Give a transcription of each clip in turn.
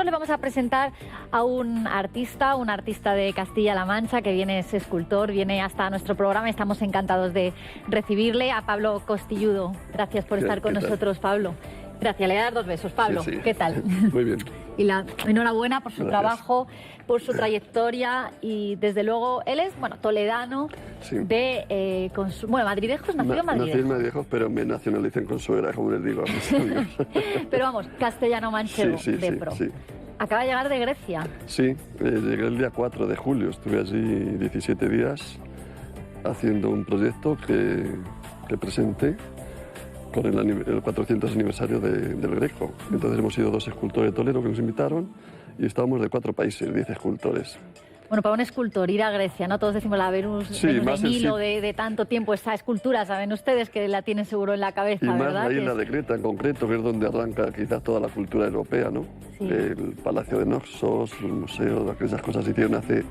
le vamos a presentar a un artista de Castilla-La Mancha, que viene, es escultor, viene hasta nuestro programa. Estamos encantados de recibirle, a Pablo Costilludo. Gracias por estar con nosotros, Pablo. Gracias, le voy a dar 2 besos. Pablo, sí. ¿qué tal? Muy bien. Y la enhorabuena por su Gracias. trabajo, por su trayectoria y desde luego él es, bueno, toledano, Sí. de, bueno, madridejos, nacido en Madrid. Nací en Madridejos, pero me nacionalicé en Consuegra, como les digo a mis amigos. Pero vamos, castellano-manchego Sí, de pro. sí. Acaba de llegar de Grecia. Sí, llegué el día 4 de julio, estuve allí 17 días haciendo un proyecto que presenté con el 400 aniversario del Greco. Entonces hemos sido 2 escultores de Toledo que nos invitaron y estábamos de 4 países, 10 escultores. Bueno, para un escultor ir a Grecia, ¿no? Todos decimos la Venus, Sí, Venus más de el Nilo, sit- de tanto tiempo, esa escultura, saben ustedes que la tienen seguro en la cabeza, Y más ¿verdad? la Que isla es- de Creta en concreto, que es donde arranca quizás toda la cultura europea, ¿no? Sí. El Palacio de Naxos, el museo, aquellas cosas se hicieron hace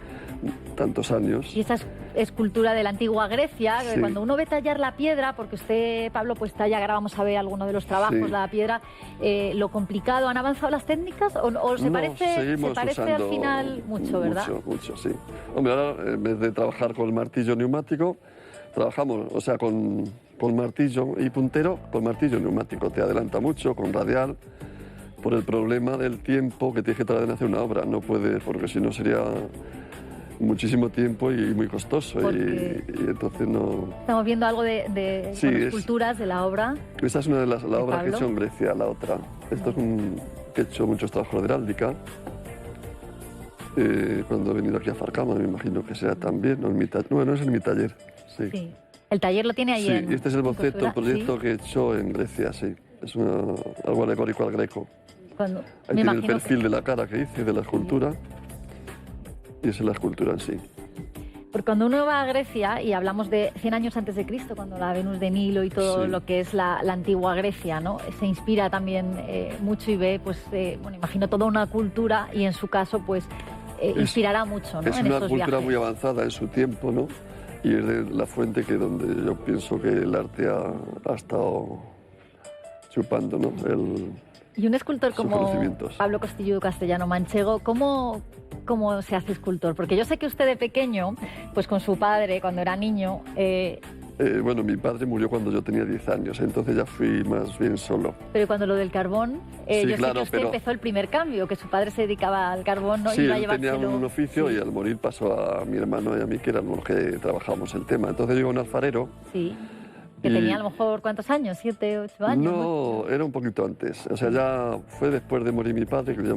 tantos años. Y esa escultura de la antigua Grecia, que Sí. cuando uno ve tallar la piedra, porque usted, Pablo, pues talla, ahora vamos a ver alguno de los trabajos, Sí. la piedra, lo complicado, ¿han avanzado las técnicas o se No, parece seguimos al usando final mucho, ¿verdad? Mucho, sí. Hombre, ahora en vez de trabajar con martillo neumático, trabajamos, o sea, con martillo y puntero, con martillo neumático. Te adelanta mucho, con radial, por el problema del tiempo que tienes que tardar en hacer una obra. No puede, porque si no sería muchísimo tiempo y muy costoso. Porque- Y entonces no... Estamos viendo algo de Sí, bueno, es- esculturas de la obra. Esta es una de las la obra que he Pablo? hecho en Grecia, la otra. Esto es que he hecho muchos trabajos de heráldica. Cuando he venido aquí a Farcama, me imagino que sea también, o en mi taller. Bueno, es en mi taller, sí. Sí. El taller lo tiene ahí Sí, en... este es el en boceto, el Costura, proyecto sí. que he hecho en Grecia, sí. Es algo alegórico al greco. Cuando, Ahí me tiene el imagino perfil que- de la cara que hice, de la escultura. Y esa es la escultura en sí. Porque cuando uno va a Grecia y hablamos de 100 años antes de Cristo, cuando la Venus de Nilo y todo Sí. lo que es la antigua Grecia, ¿no? Se inspira también mucho y ve, pues, bueno, imagino toda una cultura y en su caso, pues, inspirará mucho, ¿no? Es en una estos cultura viajes. muy avanzada en su tiempo, ¿no? Y es de la fuente que donde yo pienso que el arte ha estado chupando, ¿no? Y un escultor sus como conocimientos. Pablo Costilludo Castellano Manchego, ¿cómo se hace escultor? Porque yo sé que usted de pequeño, pues con su padre, cuando era niño, Bueno, mi padre murió cuando yo tenía 10 años, entonces ya fui más bien solo. pero cuando lo del carbón, Sí, yo sé claro, que usted pero- empezó el primer cambio, que su padre se dedicaba al carbón, ¿no? Sí, Iba a él tenía llevárselo- un oficio Sí, y al morir pasó a mi hermano y a mí, que éramos los que trabajábamos el tema. Entonces llegó un alfarero. sí. Que Y- tenía a lo mejor, ¿cuántos años? 7, 8 años. No, era un poquito antes. O sea, ya fue después de morir mi padre que yo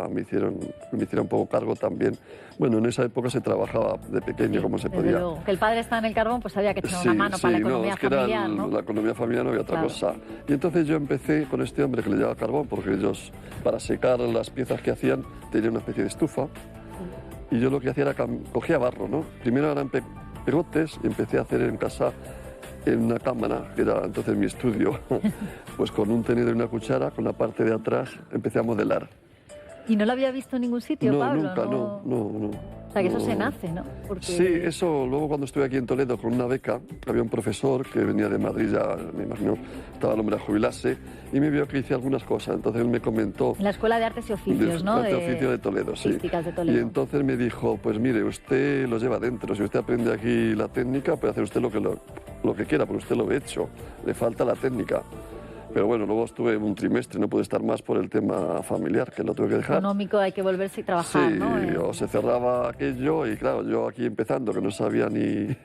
me hicieron un poco cargo también. Bueno, en esa época se trabajaba de pequeño Sí, como se desde podía. luego. Que el padre está en el carbón, pues había que echar Sí, una mano para la economía es que era familiar, ¿no? la economía familiar, no había otra Claro. cosa. Y entonces yo empecé con este hombre que le llevaba carbón, porque ellos, para secar las piezas que hacían, tenían una especie de estufa. Y yo lo que hacía era cogía barro, ¿no? Primero eran pegotes y empecé a hacer en casa, en una cámara, que era entonces mi estudio, pues con un tenedor y una cuchara, con la parte de atrás, empecé a modelar. Y no lo había visto en ningún sitio, No, Pablo. nunca, no. O sea, que eso No. se nace, ¿no? Porque... Sí, eso luego cuando estuve aquí en Toledo con una beca, había un profesor que venía de Madrid, ya me imagino, estaba el hombre a jubilarse, y me vio que hice algunas cosas. Entonces él me comentó... En la Escuela de Artes y Oficios, ¿no? De oficio de Toledo, sí. Artísticas de Toledo. Y entonces me dijo, pues mire, usted lo lleva dentro, si usted aprende aquí la técnica, puede hacer usted lo que quiera, porque usted lo ha hecho, le falta la técnica. Pero bueno, luego estuve un trimestre, no pude estar más por el tema familiar, que lo tuve que dejar. Económico, hay que volverse y trabajar, Sí, ¿no? o se cerraba aquello y claro, yo aquí empezando, que no sabía ni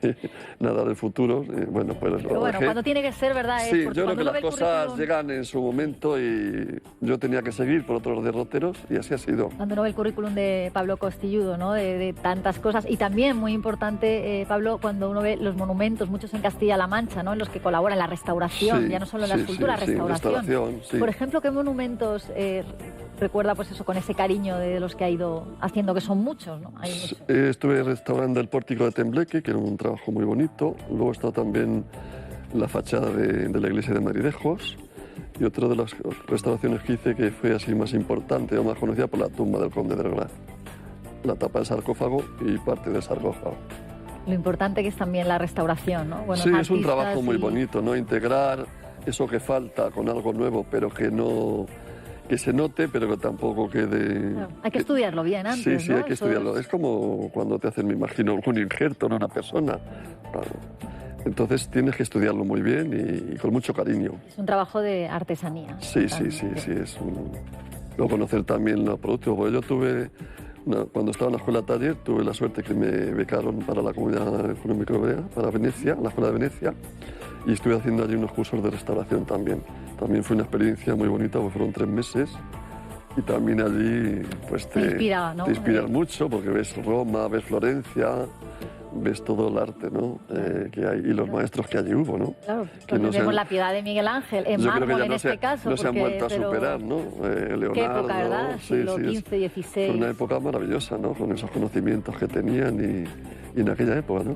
nada del futuro, bueno, pues Pero lo bueno, dejé. cuando tiene que ser, ¿verdad? Es Sí, porque yo creo cuando que uno las ve el cosas currículum- llegan en su momento y yo tenía que seguir por otros derroteros y así ha sido. Cuando uno ve el currículum de Pablo Costilludo, ¿no? De tantas cosas. Y también, muy importante, Pablo, cuando uno ve los monumentos, muchos en Castilla-La Mancha, ¿no? En los que colabora en la restauración, Sí, ya no solo en la sí, escultura, sí, restauración. sí. Por ejemplo, ¿qué monumentos recuerda, pues eso, con ese cariño de los que ha ido haciendo, que son muchos, ¿no? Hay muchos. Estuve restaurando el pórtico de Tembleque, que era un trabajo muy bonito. Luego he estado también la fachada de la iglesia de Maridejos. Y otra de las restauraciones que hice que fue así más importante o más conocida por la tumba del conde de Granada. La tapa del sarcófago y parte del sarcófago. Lo importante que es también la restauración, ¿no? Buenos Sí, es un artistas trabajo muy y- bonito, ¿no? Integrar eso que falta con algo nuevo, pero que no que se note, pero que tampoco quede... Claro. Hay que estudiarlo bien antes, Sí, ¿no? hay que estudiarlo. Es como cuando te hacen, me imagino, un injerto en una persona. Claro. Entonces tienes que estudiarlo muy bien y con mucho cariño. Es un trabajo de artesanía. Sí. Es luego conocer también los productos. Porque yo tuve, cuando estaba en la escuela taller, tuve la suerte que me becaron para la Comunidad Económica Europea, para Venecia, la Escuela de Venecia, y estuve haciendo allí unos cursos de restauración también. También fue una experiencia muy bonita, porque fueron 3 meses. Y también allí pues te inspira, ¿no? Te inspiras mucho porque ves Roma, ves Florencia, ves todo el arte, ¿no? Que hay y los maestros que allí hubo, ¿no? Claro, que no vemos la piedad de Miguel Ángel, en yo creo mármol que ya en este caso. no se han vuelto a pero superar, ¿no? Leonardo, qué época, ¿verdad? Siglo XV, XVI. Fue una época maravillosa, ¿no? Con esos conocimientos que tenían y en aquella época, ¿no?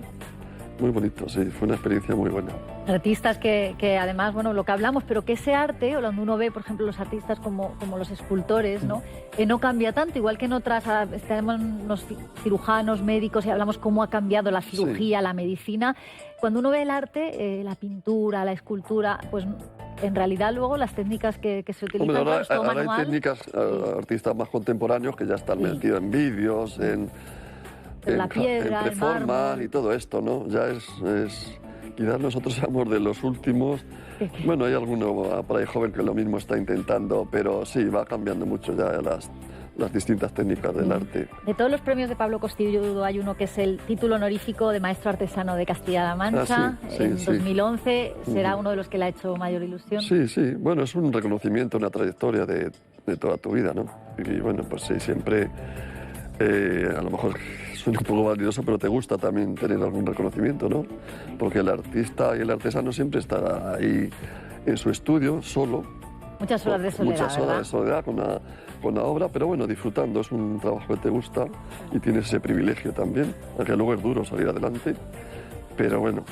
Muy bonito, sí, fue una experiencia muy buena. Artistas que además, bueno, lo que hablamos, pero que ese arte, o cuando uno ve, por ejemplo, los artistas como los escultores, ¿no? No cambia tanto, igual que en otras, tenemos los cirujanos, médicos, y hablamos cómo ha cambiado la cirugía, la medicina. Cuando uno ve el arte, la pintura, la escultura, pues en realidad luego las técnicas que se utilizan... Hombre, ahora hay técnicas, artistas más contemporáneos que ya están metidos en vídeos, en la piedra, en reformas y todo esto, ¿no? Ya es quizás nosotros somos de los últimos. Bueno, hay alguno por ahí joven que lo mismo está intentando, pero sí, va cambiando mucho ya las distintas técnicas del arte. De todos los premios de Pablo Costilludo hay uno que es el título honorífico de Maestro Artesano de Castilla-La Mancha. En 2011 será uno de los que le ha hecho mayor ilusión. Sí. Bueno, es un reconocimiento, una trayectoria de toda tu vida, ¿no? Y bueno, pues sí, siempre... a lo mejor suena un poco vanidoso, pero te gusta también tener algún reconocimiento, ¿no? Porque el artista y el artesano siempre está ahí en su estudio, solo. Muchas horas de soledad, Muchas horas de soledad con la obra, pero bueno, disfrutando. Es un trabajo que te gusta y tienes ese privilegio también, aunque luego es duro salir adelante, pero bueno.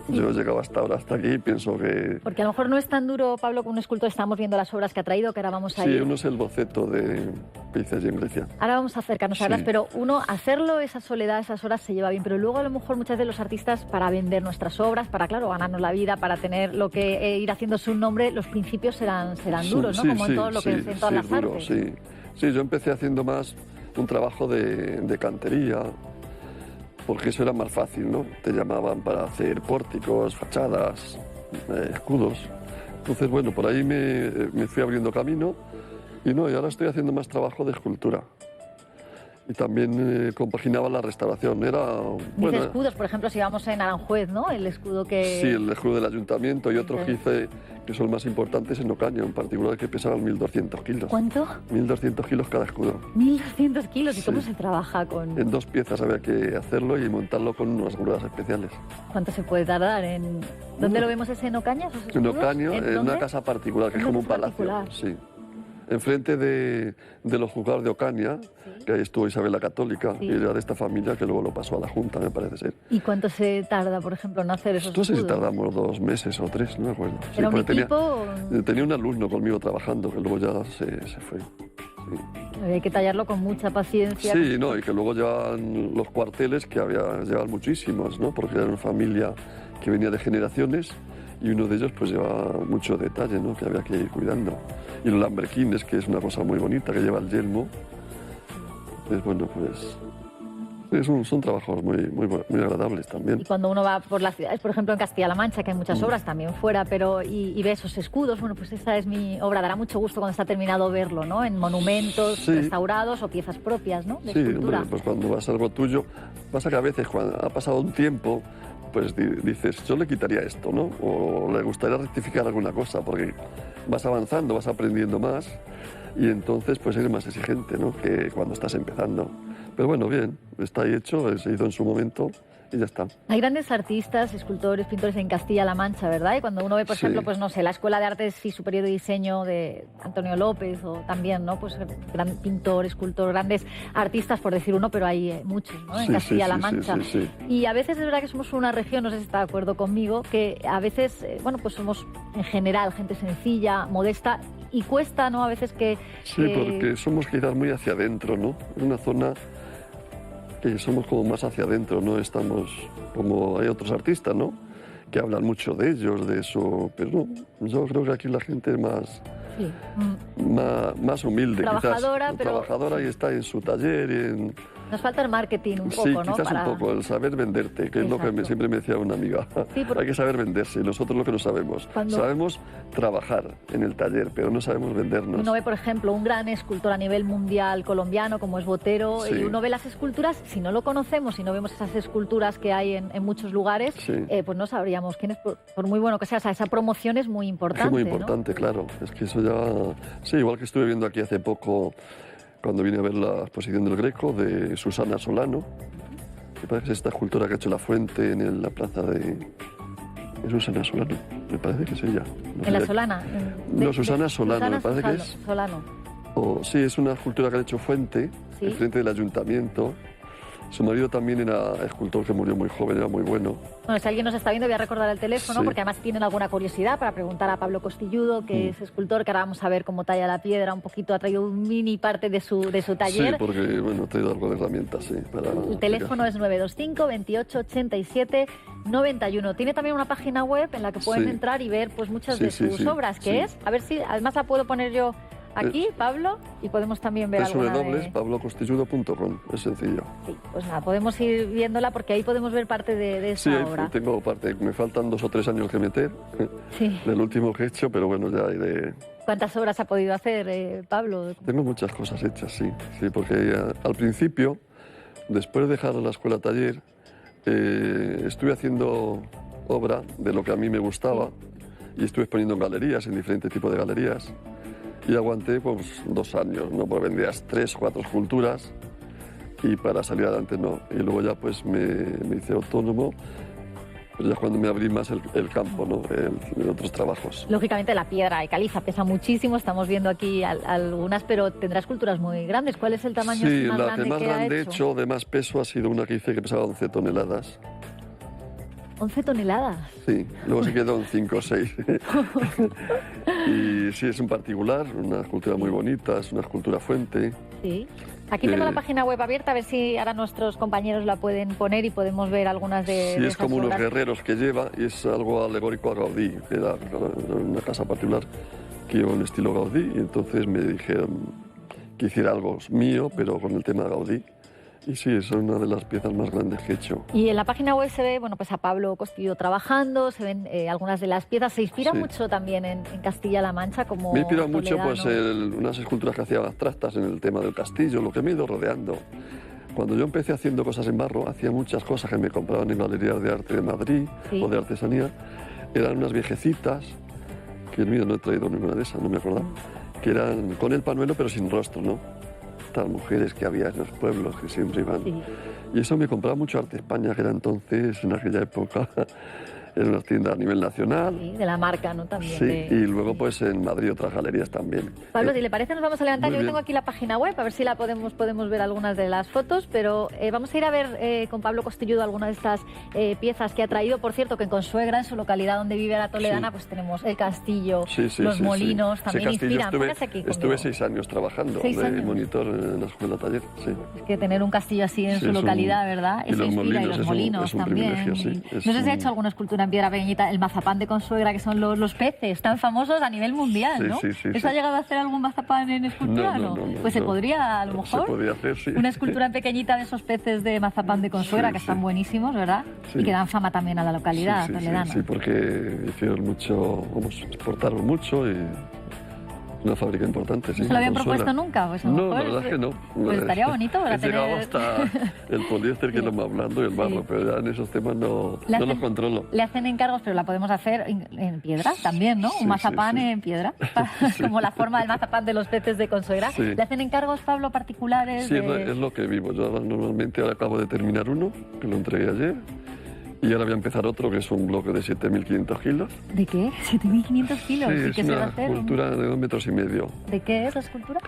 Yo he llegado hasta ahora, hasta aquí, y pienso que... Porque a lo mejor no es tan duro, Pablo, con un escultor. Estamos viendo las obras que ha traído, que ahora vamos a ir... Sí, uno es el boceto de que hice allí en Grecia. Ahora vamos a acercarnos a verlas, pero uno, hacerlo, esa soledad, esas horas, se lleva bien. Pero luego, a lo mejor, muchas de los artistas, para vender nuestras obras, para, claro, ganarnos la vida, para tener lo que... ir haciéndose un nombre, los principios serán duros, ¿no? Como en todo lo que es en todas las artes. Sí, yo empecé haciendo más un trabajo de cantería, porque eso era más fácil, ¿no? Te llamaban para hacer pórticos, fachadas, escudos. Entonces, bueno, por ahí me fui abriendo camino y ahora estoy haciendo más trabajo de escultura. Y también compaginaba la restauración. Dice escudos, por ejemplo, si vamos en Aranjuez, ¿no? El escudo que... Sí, el escudo del ayuntamiento y otros que hice, que son más importantes en Ocaña, en particular, que pesaban 1.200 kilos. ¿Cuánto? 1.200 kilos cada escudo. 1.200 kilos, ¿y cómo Sí. se trabaja con...? En 2 piezas había que hacerlo y montarlo con unas grúas especiales. ¿Cuánto se puede tardar en...? ¿Dónde lo vemos ese en Ocaña, esos escudos? En Ocaña, en dónde? una casa particular, que es Una como un casa palacio. particular. Sí. Enfrente de los juzgados de Ocaña, que ahí estuvo Isabel la Católica, Sí. y era de esta familia que luego lo pasó a la Junta, me parece ser. ¿Y cuánto se tarda, por ejemplo, en hacer esos No sé si escudos? tardamos 2 meses o 3, no me acuerdo. Sí, ¿Era un porque equipo? tenía un alumno conmigo trabajando, que luego ya se fue. Sí. Hay que tallarlo con mucha paciencia. Sí, y que luego llevaban los cuarteles, que llevaban muchísimos, ¿no? Porque era una familia que venía de generaciones y uno de ellos pues llevaba mucho detalle, ¿no? Que había que ir cuidando. Y los lamberquines, que es una cosa muy bonita, que lleva el yelmo. Pues bueno, son trabajos muy agradables también. Y cuando uno va por las ciudades, por ejemplo en Castilla-La Mancha, que hay muchas obras también fuera, pero y ve esos escudos, bueno, pues esa es mi obra. Dará mucho gusto cuando está terminado verlo, ¿no? En monumentos restaurados o piezas propias, ¿no? De escultura. Hombre, pues cuando vas a algo tuyo, pasa que a veces cuando ha pasado un tiempo, pues dices, yo le quitaría esto, ¿no? O le gustaría rectificar alguna cosa, porque vas avanzando, vas aprendiendo más y entonces pues eres más exigente, ¿no? Que cuando estás empezando. Pero bueno, bien, está ahí hecho, se hizo en su momento y ya está. Hay grandes artistas, escultores, pintores en Castilla-La Mancha, ¿verdad? Y cuando uno ve, por ejemplo, pues no sé, la Escuela de Artes y Superior de Diseño de Antonio López, o también, ¿no? Pues gran pintor, escultor, grandes artistas, por decir uno, pero hay muchos, ¿no? En Castilla-La Mancha. Sí. Y a veces es verdad que somos una región, no sé si está de acuerdo conmigo, que a veces, bueno, pues somos en general gente sencilla, modesta, y cuesta, ¿no? A veces que... Sí, porque somos quizás muy hacia adentro, ¿no? Es una zona que somos como más hacia adentro, no estamos como hay otros artistas, ¿no? Que hablan mucho de ellos, de eso, pero no, yo creo que aquí la gente es más Sí. más humilde, Trabajadora, quizás. pero... Trabajadora y está en su taller y en... Nos falta el marketing un poco, sí, ¿no? quizás un poco, el saber venderte, que es lo que siempre me decía una amiga. Sí, porque... Hay que saber venderse, y nosotros lo que no sabemos. Sabemos trabajar en el taller, pero no sabemos vendernos. Uno ve, por ejemplo, un gran escultor a nivel mundial colombiano, como es Botero, sí. y uno ve las esculturas, si no lo conocemos, y no vemos esas esculturas que hay en muchos lugares, sí. Pues no sabríamos quién es, por muy bueno que sea. O sea, esa promoción es muy importante. Es muy importante, ¿no? Claro. Es que eso ya... Sí, igual que estuve viendo aquí hace poco... Cuando vine a ver la exposición del Greco de Susana Solano, me parece que es esta escultora que ha hecho la fuente en la plaza de Susana Solano, me parece que es ella. No ¿En la Solana? No, Susana Solano, Susana me parece que es. Solano. Sí, es una escultura que ha hecho fuente, ¿sí? Frente del ayuntamiento. Su marido también era escultor que murió muy joven, era muy bueno. Bueno, si alguien nos está viendo, voy a recordar el teléfono, sí. Porque además tienen alguna curiosidad para preguntar a Pablo Costilludo, que es escultor, que ahora vamos a ver cómo talla la piedra, un poquito, ha traído un mini parte de su taller. Sí, porque, bueno, ha traído algo de herramientas, sí. El teléfono es 925 28 87 91. Tiene también una página web en la que pueden entrar y ver pues muchas de sus obras, que es, a ver si, además la puedo poner yo aquí, Pablo, y podemos también ver alguna de... pablocostilludo.com, es sencillo. Sí, pues nada, podemos ir viéndola porque ahí podemos ver parte de esa obra. Sí, tengo parte, me faltan 2 o 3 años que meter del último que he hecho, pero bueno, ya iré... ¿Cuántas obras ha podido hacer, Pablo? Tengo muchas cosas hechas, sí, porque al principio, después de dejar la escuela taller, estuve haciendo obra de lo que a mí me gustaba y estuve exponiendo en galerías, en diferentes tipos de galerías. Y aguanté pues 2 años, ¿no? Pues vendías 3 o 4 esculturas y para salir adelante no. Y luego ya pues me hice autónomo, pues ya cuando me abrí más el campo, ¿no? En otros trabajos. Lógicamente la piedra de caliza pesa muchísimo, estamos viendo aquí algunas, pero tendrá esculturas muy grandes. ¿Cuál es el tamaño más grande que ha hecho? Sí, la que más grande he hecho, de más peso, ha sido una que hice que pesaba 11 toneladas. 11 toneladas. Sí, luego se quedó en 5 o 6. Y sí, es un particular, una escultura muy bonita, es una escultura fuente. Sí. Aquí tengo la página web abierta, a ver si ahora nuestros compañeros la pueden poner y podemos ver algunas de Sí, de es como obras. unos guerreros que lleva y es algo alegórico a Gaudí, que era una casa particular que lleva un estilo Gaudí y entonces me dijeron que hiciera algo mío, pero con el tema de Gaudí. Y sí, es una de las piezas más grandes que he hecho. Y en la página web se ve, bueno, pues a Pablo Costilludo trabajando, se ven algunas de las piezas. Se inspira mucho también en Castilla-La Mancha como me inspira mucho pues toledano. unas esculturas que hacía abstractas en el tema del castillo, lo que me he ido rodeando. Cuando yo empecé haciendo cosas en barro, hacía muchas cosas que me compraban en galerías de arte de Madrid o de artesanía. Eran unas viejecitas, que mira, no he traído ninguna de esas, no me acuerdo, que eran con el panuelo pero sin rostro, ¿no? Estas mujeres que había en los pueblos que siempre iban. Sí. Y eso me compraba mucho Arte España, que era entonces, en aquella época, en unas tiendas a nivel nacional. Sí, de la marca, ¿no? También. Sí, y luego pues en Madrid otras galerías también. Pablo, si le parece nos vamos a levantar. Yo tengo aquí la página web, a ver si la podemos ver algunas de las fotos, pero vamos a ir a ver con Pablo Costilludo algunas de estas piezas que ha traído. Por cierto, que en Consuegra, en su localidad donde vive la toledana, pues tenemos el castillo, los molinos, también inspiran. Estuve 6 años trabajando de monitor en la escuela taller, sí. Es que tener un castillo así en su localidad, ¿verdad? Eso inspira, y los molinos también. Sí, no sé si ha hecho alguna escultura en piedra pequeñita, el mazapán de Consuegra, que son los peces tan famosos a nivel mundial, ¿no? ¿Eso ha llegado a hacer algún mazapán en escultura? No, pues se podría, a lo mejor, se podría hacer, sí. Una escultura en pequeñita de esos peces de mazapán de Consuegra, que están buenísimos, ¿verdad? Y que dan fama también a la localidad toledana. Sí, porque hicieron mucho, exportaron mucho y una fábrica importante, sí. ¿No se lo habían propuesto nunca? Pues no, la verdad es que no. Pues estaría bonito para tener... Llegado hasta el poliéster, que es lo más blando, y el barro, pero ya en esos temas no los controlo. Le hacen encargos, pero la podemos hacer en piedra también, ¿no? Un mazapán en piedra, como la forma del mazapán de los peces de Consuegra. ¿Le hacen encargos, Pablo, particulares? Sí, es lo que vivo. Yo normalmente ahora acabo de terminar uno, que lo entregué ayer. Y ahora voy a empezar otro, que es un bloque de 7.500 kilos. ¿De qué? ¿7.500 kilos? Sí, ¿Y qué es se va a una hacer? escultura de 2,5 metros. ¿De qué es la escultura?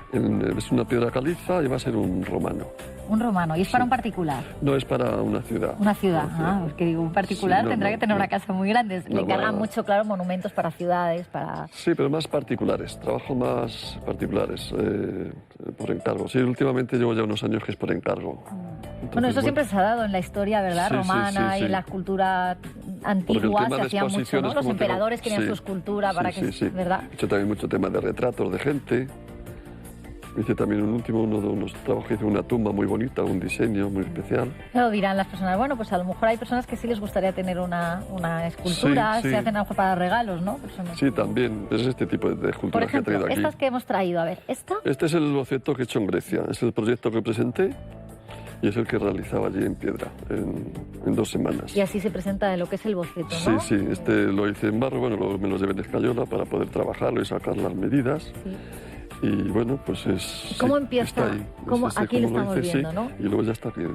Es una piedra caliza y va a ser un romano. Un romano. ¿Y es para un particular? No, es para una ciudad. Una ciudad. Pues que digo, un particular tendrá que tener una casa muy grande. Le encargan mucho, claro, monumentos para ciudades, para... Sí, pero más particulares. Trabajo más particulares, por encargo. Sí, últimamente llevo ya unos años que es por encargo. Entonces, Bueno, eso siempre se ha dado en la historia, ¿verdad? Sí, sí, Romana sí, y en sí. la cultura Porque antigua el tema se de hacía mucho, ¿no? exposiciones, Los como te emperadores querían sí, su escultura para que... sí. ¿Verdad? He hecho también mucho tema de retratos de gente. Hice también uno de unos trabajos que hice una tumba muy bonita, un diseño muy especial. Claro, dirán las personas, bueno, pues a lo mejor hay personas que sí les gustaría tener una escultura, Sí, sí. se hacen a lo mejor para regalos, ¿no? Personas Sí, que- también. Es este tipo de Por esculturas que he ejemplo, traído aquí. estas que hemos traído, a ver, ¿esta? Este es el boceto que he hecho en Grecia. Es el proyecto que presenté y es el que realizaba allí en piedra en 2 semanas. Y así se presenta lo que es el boceto, Sí, ¿no? sí. Este lo hice en barro, bueno, luego me lo llevé en escayola para poder trabajarlo y sacar las medidas. Sí. Y bueno, pues es... ¿Cómo sí, empieza? está ahí. ¿Cómo? Es Aquí lo como estamos hice, viendo, sí, ¿no? Y luego ya está bien.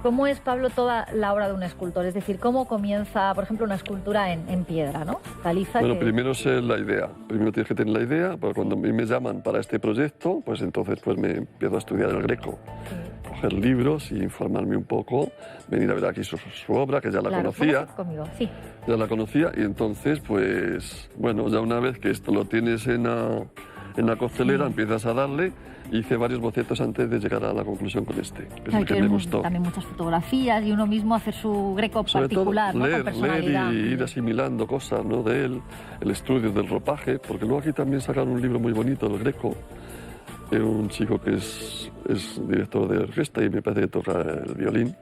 ¿Cómo es, Pablo, toda la obra de un escultor? Es decir, ¿cómo comienza, por ejemplo, una escultura en piedra, ¿no? Caliza Bueno, que... primero es la idea. Primero tienes que tener la idea, porque cuando a mí me llaman para este proyecto, pues entonces pues me empiezo a estudiar el Greco. Sí. Coger libros y informarme un poco, venir a ver aquí su obra, que ya la Claro, conocía. póngase conmigo, sí. Ya la conocía y entonces, pues, bueno, ya una vez que esto lo tienes en la costelera, empiezas a darle. Hice varios bocetos antes de llegar a la conclusión con este, que es Hay el que que me ver gustó. también muchas fotografías y uno mismo hacer su Greco Sobre todo particular, ¿no? Con leer personalidad. y ir asimilando cosas, ¿no? De él, el estudio del ropaje, porque luego aquí también sacaron un libro muy bonito, el Greco, de un chico que es director de orquesta y me parece que toca el violín.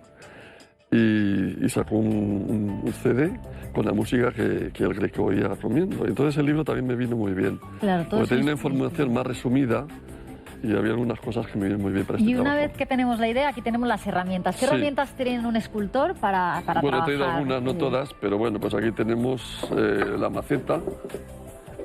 Y sacó un CD con la música que el Greco iba comiendo. Entonces el libro también me vino muy bien. Claro, todo Porque eso tenía una es- información más resumida y había algunas cosas que me vienen muy bien para este Y una trabajo. vez que tenemos la idea, aquí tenemos las herramientas. ¿Qué Sí. herramientas tiene un escultor para Bueno, he trabajar? traído algunas, no todas, pero bueno, pues aquí tenemos la maceta,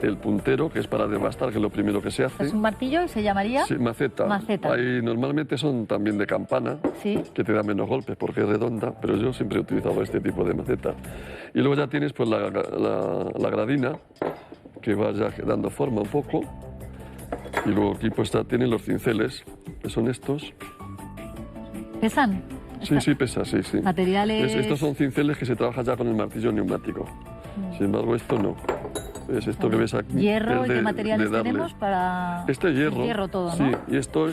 el puntero, que es para devastar, que es lo primero que se hace. Es un martillo y se llamaría... Sí, maceta. Maceta. Ahí normalmente son también de campana, Sí. que te da menos golpes porque es redonda, pero yo siempre he utilizado este tipo de maceta. Y luego ya tienes pues la gradina, que va ya dando forma un poco. Y luego aquí pues ya tienen los cinceles, que son estos. ¿Pesan? Sí, pesa, sí. Materiales... Estos son cinceles que se trabajan ya con el martillo neumático. Sin embargo, esto no. Es esto que ves aquí. ¿Hierro? es ¿Y qué de materiales darle. tenemos para...? Este es hierro. Hierro todo, ¿no? Sí, y esto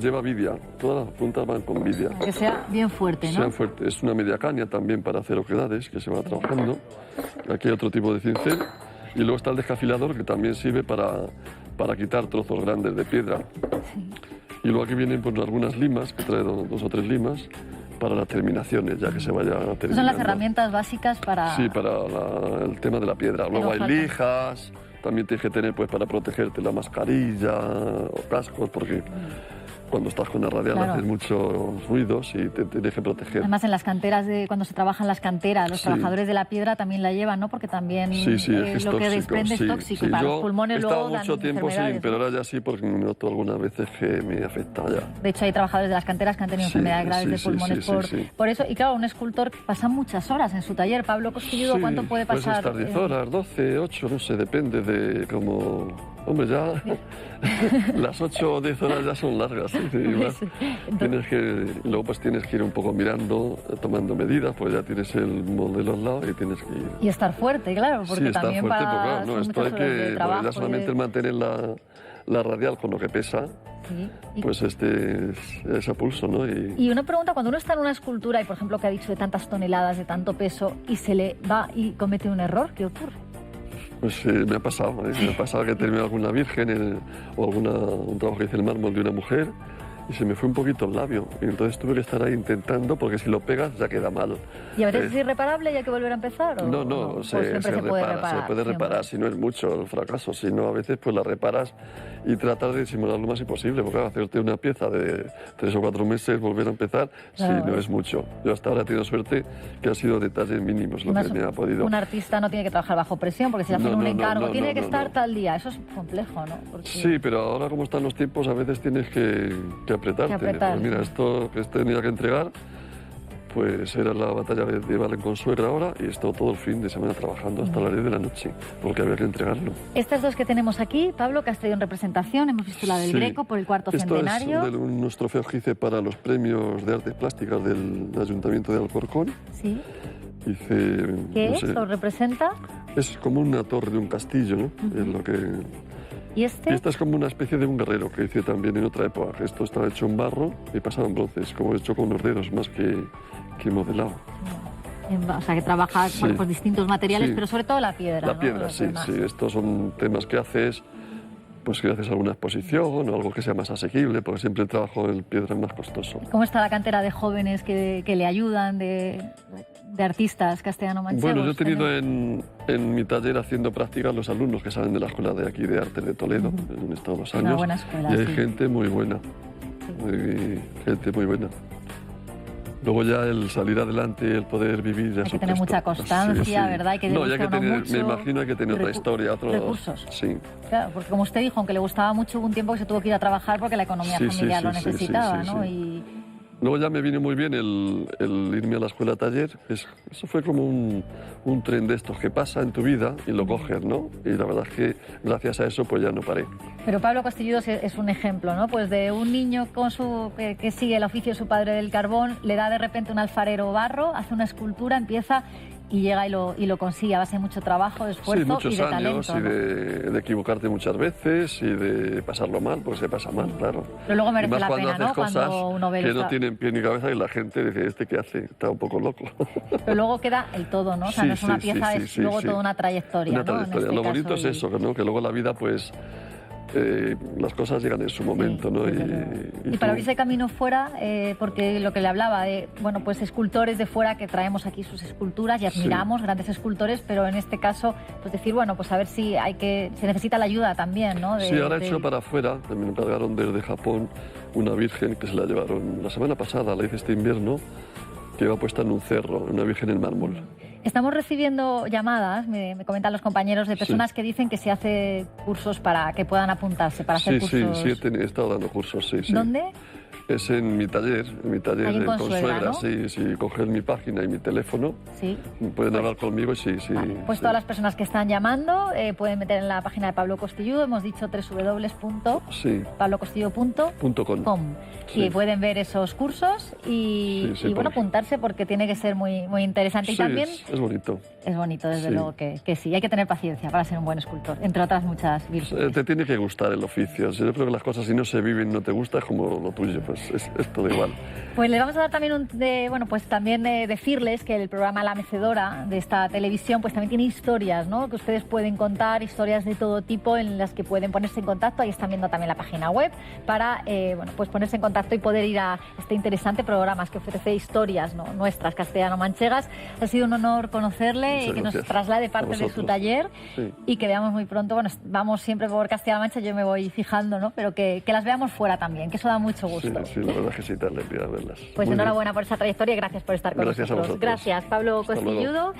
lleva vidia. Todas las puntas van con vidia. Que sea bien fuerte, ¿no? Sean fuertes. Es una media caña también para hacer oquedades que se va trabajando. Aquí hay otro tipo de cincel. Y luego está el descafilador que también sirve para quitar trozos grandes de piedra. Y luego aquí vienen pues algunas limas, que trae 2 o 3 limas, para las terminaciones, ya que se vaya terminando. Son las herramientas básicas para... Sí, para el tema de la piedra. Luego hay falta. lijas, también tienes que tener pues para protegerte la mascarilla o cascos, porque cuando estás con la radial Claro. haces muchos ruidos y te tienes que proteger. Además, en las canteras, cuando se trabaja en las canteras, los Sí. trabajadores de la piedra también la llevan, ¿no? Porque también Sí, es que es lo que tóxico, desprende sí, es tóxico. sí. Para Yo los pulmones he estado luego dan mucho tiempo sin, enfermedades, pero ¿no? ahora ya sí, porque me noto algunas veces que me afecta ya. De hecho, hay trabajadores de las canteras que han tenido Sí, enfermedades graves sí, de sí, pulmones sí, sí. por eso. Y claro, un escultor pasa muchas horas en su taller. Pablo Costilludo, Sí, ¿cuánto puede puedes pasar? estar 10 horas, 12, 8, no sé, depende de cómo... Hombre, ya las 8 o 10 horas ya son largas. ¿Sí? Y más, tienes que, luego pues tienes que ir un poco mirando, tomando medidas, pues ya tienes el modelo al lado y tienes que ir. Y estar fuerte, clalo, porque Sí, está también fuerte, para... porque claro, no, son esto hay muchas horas de que, trabajo porque ya y solamente de- el mantener la radial con lo que pesa, Sí. Y- pues es a pulso, ¿no? Y una pregunta, cuando uno está en una escultura y, por ejemplo, que ha dicho de tantas toneladas, de tanto peso, y se le va y comete un error, ¿qué ocurre? Pues me ha pasado, me ha pasado que terminé alguna virgen o un trabajo que hice en el mármol de una mujer y se me fue un poquito el labio. Y entonces tuve que estar ahí intentando, porque si lo pegas ya queda mal. ¿Y a veces es irreparable y hay que volver a empezar? ¿o No, Pues se siempre se puede reparar. se puede reparar, si no es mucho el fracaso, si no a veces pues la reparas y tratas de disimular lo más imposible, porque claro, hacerte una pieza de 3 o 4 meses, volver a empezar, Claro, si no es mucho. Yo hasta ahora he tenido suerte que ha sido detalles mínimos lo Además, que me ha podido... un artista no tiene que trabajar bajo presión, porque si le hacen No, un no, encargo, no, tiene no, que no, estar no. tal día. Eso es complejo, ¿no? Porque... Sí, pero ahora como están los tiempos, a veces tienes que apretarte. Que apretar. Pues mira, esto que tenía que entregar, pues era la batalla de Valenconsuegra ahora y he estado todo el fin de semana trabajando hasta las 10 de la noche, porque había que entregarlo. Estas dos que tenemos aquí, Pablo, que has traído en representación, hemos visto la del Sí. Greco por el cuarto Esto centenario. es unos trofeos que hice para los premios de artes plásticas del Ayuntamiento de Alcorcón. Sí. Hice, ¿Qué no es? sé, ¿Lo representa? es como una torre de un castillo, ¿no? Es lo que... ¿Y este? Y esta es como una especie de un guerrero que hice también en otra época. Esto estaba hecho en barro y pasado en bronce. Es como hecho con unos dedos más que modelado. O sea, que trabaja Sí. bueno, pues distintos materiales, Sí. pero sobre todo la piedra. La ¿no? piedra, Los sí, demás. sí. Estos son temas que haces, pues que haces alguna exposición o algo que sea más asequible, porque siempre el trabajo en piedra es más costoso. ¿Cómo está la cantera de jóvenes que le ayudan, de artistas castellano-manchegos? Bueno, yo he tenido en mi taller haciendo prácticas los alumnos que salen de la Escuela de aquí de Arte de Toledo, en estos 2 años. Una buena escuela, y hay sí. gente muy buena, gente muy buena. Luego ya el salir adelante, el poder vivir... Ya Hay es que otra tener mucha historia. constancia, ¿verdad? Hay que no, y hay que gusta uno tener, mucho. me imagino hay que tener otra historia, otros recursos. Sí. Claro, porque como usted dijo, aunque le gustaba mucho, hubo un tiempo que se tuvo que ir a trabajar porque la economía Sí, familiar sí, lo sí, sí, necesitaba, sí, ¿no? sí. Y Luego ya me vino muy bien el irme a la escuela taller. Eso fue como un tren de estos que pasa en tu vida y lo coges, ¿no? Y la verdad es que gracias a eso pues ya no paré. Pero Pablo Costilludo es un ejemplo, ¿no? Pues de un niño que sigue el oficio de su padre del carbón, le da de repente un alfarero barro, hace una escultura, empieza y llega y lo consigue a base de mucho trabajo, de esfuerzo Sí, muchos y de años talento. y ¿no? de equivocarte muchas veces y de pasarlo mal, porque se pasa mal, claro. Pero luego Y merece más la cuando pena, haces ¿no? cosas Cuando uno ve que el no tienen pie ni cabeza y la gente dice, ¿este qué hace? Está un poco loco. Pero luego queda el todo, ¿no? O sea, Sí, no es una sí, pieza, sí, es sí, luego sí. toda una trayectoria, Una ¿no? trayectoria. En este Lo bonito caso, es eso, ¿no? Que luego la vida, pues, las cosas llegan en su momento, ¿no? desde luego. Y tú- para abrirse camino fuera, porque lo que le hablaba de, bueno, pues escultores de fuera que traemos aquí sus esculturas y admiramos, grandes escultores, pero en este caso, pues decir, bueno, pues a ver si se necesita la ayuda también, ¿no? Sí, ahora he hecho para afuera, también me encargaron desde Japón una virgen que se la llevaron la semana pasada, la hice este invierno, que iba puesta en un cerro, una virgen en mármol. Estamos recibiendo llamadas, me comentan los compañeros, de personas que dicen que se hace cursos para que puedan apuntarse, para hacer Sí, cursos. sí, he estado dando cursos, sí, sí. ¿Dónde? Es en mi taller Ahí en de Consuegra, ¿no? sí, si coges mi página y mi teléfono, Sí. pueden hablar conmigo y sí, sí. Vale, pues sí. todas las personas que están llamando pueden meter en la página de Pablo Costilludo, hemos dicho Sí, www.pablocostilludo.com Sí. y pueden ver esos cursos y, Sí, sí, y bueno, porque- apuntarse porque tiene que ser muy, muy interesante y Sí, también es bonito. es bonito, desde Sí. luego que sí, hay que tener paciencia para ser un buen escultor, entre otras muchas virtudes. Te tiene que gustar el oficio. Yo creo que las cosas, si no se viven, no te gusta, es como lo tuyo, pues es todo igual. Pues les vamos a dar también decirles que el programa La Mecedora de esta televisión pues también tiene historias, ¿no? Que ustedes pueden contar, historias de todo tipo en las que pueden ponerse en contacto. Ahí están viendo también la página web para pues ponerse en contacto y poder ir a este interesante programa que ofrece historias, ¿no? Nuestras castellano-manchegas. Ha sido un honor conocerle Muchas y que nos gracias. traslade A parte de su vosotros. taller Sí. y que veamos muy pronto, bueno, vamos siempre por Castilla-La Mancha, yo me voy fijando, ¿no? Pero que las veamos fuera también, que eso da mucho Sí, gusto. sí, la verdad es que sí, te alegría verlas. Pues Muy bien. enhorabuena por esa trayectoria y gracias por estar con Gracias a nosotros. vosotros. Gracias, Pablo Hasta luego. Costilludo.